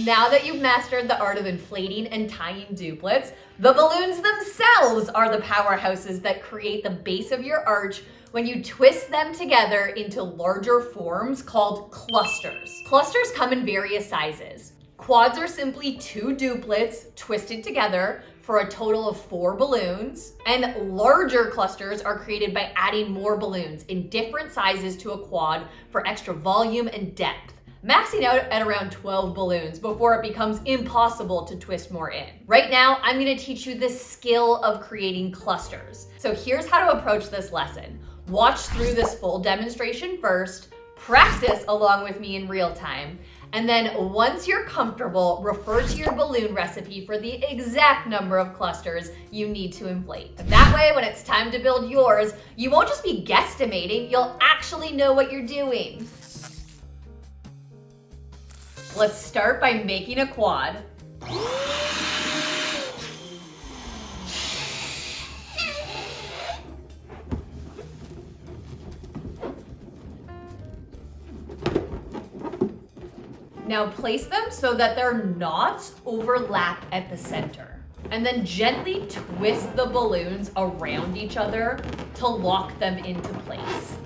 Now that you've mastered the art of inflating and tying duplets, the balloons themselves are the powerhouses that create the base of your arch when you twist them together into larger forms called clusters. Clusters come in various sizes. Quads are simply 2 duplets twisted together for a total of 4 balloons, and larger clusters are created by adding more balloons in different sizes to a quad for extra volume and depth, maxing out at around 12 balloons before it becomes impossible to twist more in. Right now, I'm gonna teach you the skill of creating clusters. So here's how to approach this lesson. Watch through this full demonstration first, practice along with me in real time, and then once you're comfortable, refer to your balloon recipe for the exact number of clusters you need to inflate. That way, when it's time to build yours, you won't just be guesstimating, you'll actually know what you're doing. Let's start by making a quad. Now place them so that their knots overlap at the center. And then gently twist the balloons around each other to lock them into place.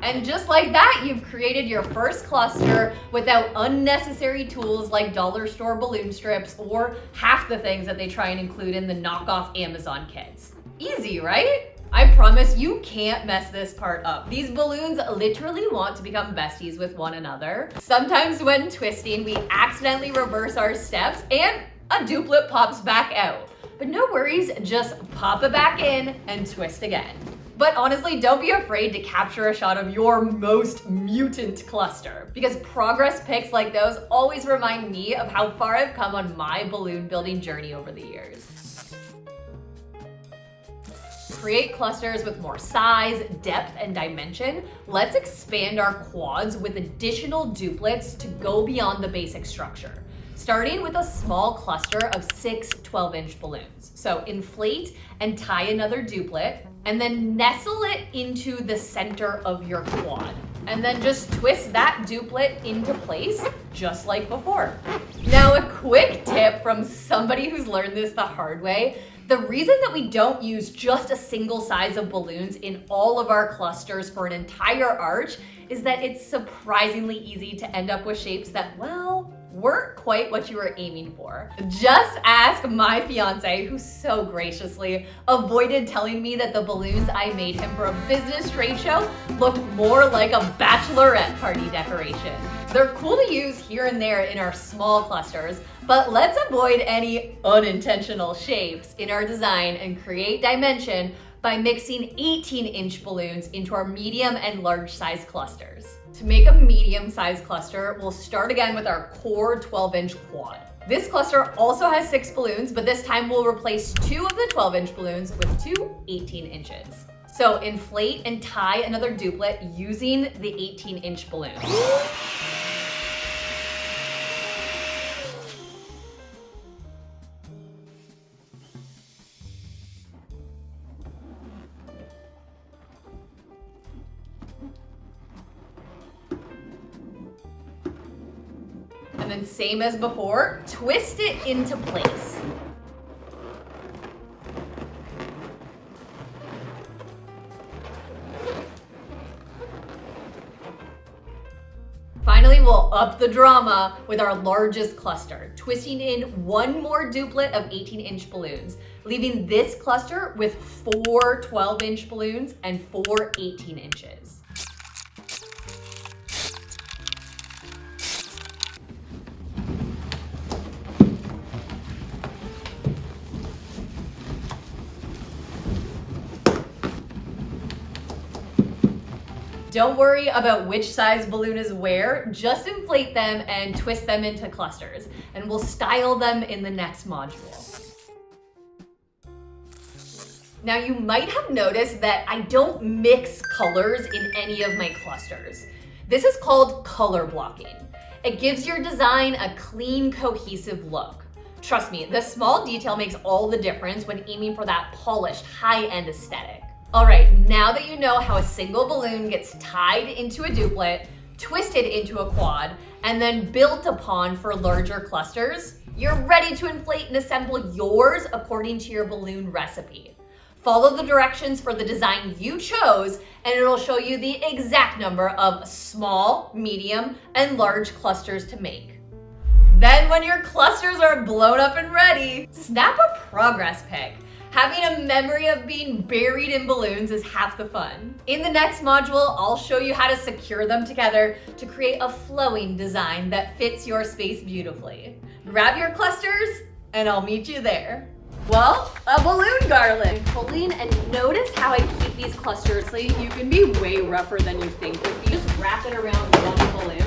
And just like that, you've created your first cluster without unnecessary tools like dollar store balloon strips or half the things that they try and include in the knockoff Amazon kits. Easy, right? I promise you can't mess this part up. These balloons literally want to become besties with one another. Sometimes when twisting, we accidentally reverse our steps and a duplet pops back out. But no worries, just pop it back in and twist again. But honestly, don't be afraid to capture a shot of your most mutant cluster, because progress pics like those always remind me of how far I've come on my balloon building journey over the years. Create clusters with more size, depth, and dimension. Let's expand our quads with additional duplets to go beyond the basic structure, starting with a small cluster of 6 12-inch balloons. So inflate and tie another duplet, and then nestle it into the center of your quad. And then just twist that duplet into place, just like before. Now, a quick tip from somebody who's learned this the hard way. The reason that we don't use just a single size of balloons in all of our clusters for an entire arch is that it's surprisingly easy to end up with shapes that, well, weren't quite what you were aiming for. Just ask my fiance, who so graciously avoided telling me that the balloons I made him for a business trade show looked more like a bachelorette party decoration. They're cool to use here and there in our small clusters, but let's avoid any unintentional shapes in our design and create dimension by mixing 18-inch balloons into our medium and large size clusters. To make a medium size cluster, we'll start again with our core 12-inch quad. This cluster also has 6 balloons, but this time we'll replace 2 of the 12-inch balloons with 2 18 inches. So inflate and tie another duplet using the 18-inch balloons. And then same as before, twist it into place. Finally, we'll up the drama with our largest cluster, twisting in 1 more duplet of 18-inch balloons, leaving this cluster with 4 12-inch balloons and 4 18 inches. Don't worry about which size balloon is where, just inflate them and twist them into clusters, and we'll style them in the next module. Now, you might have noticed that I don't mix colors in any of my clusters. This is called color blocking. It gives your design a clean, cohesive look. Trust me, this small detail makes all the difference when aiming for that polished, high-end aesthetic. All right, now that you know how a single balloon gets tied into a duplet, twisted into a quad, and then built upon for larger clusters, you're ready to inflate and assemble yours according to your balloon recipe. Follow the directions for the design you chose, and it'll show you the exact number of small, medium, and large clusters to make. Then when your clusters are blown up and ready, snap a progress pic. Having a memory of being buried in balloons is half the fun. In the next module, I'll show you how to secure them together to create a flowing design that fits your space beautifully. Grab your clusters, and I'll meet you there. Well, a balloon garland. Pulling, and notice how I keep these clusters. You can be way rougher than you think with these. Just wrap it around one balloon.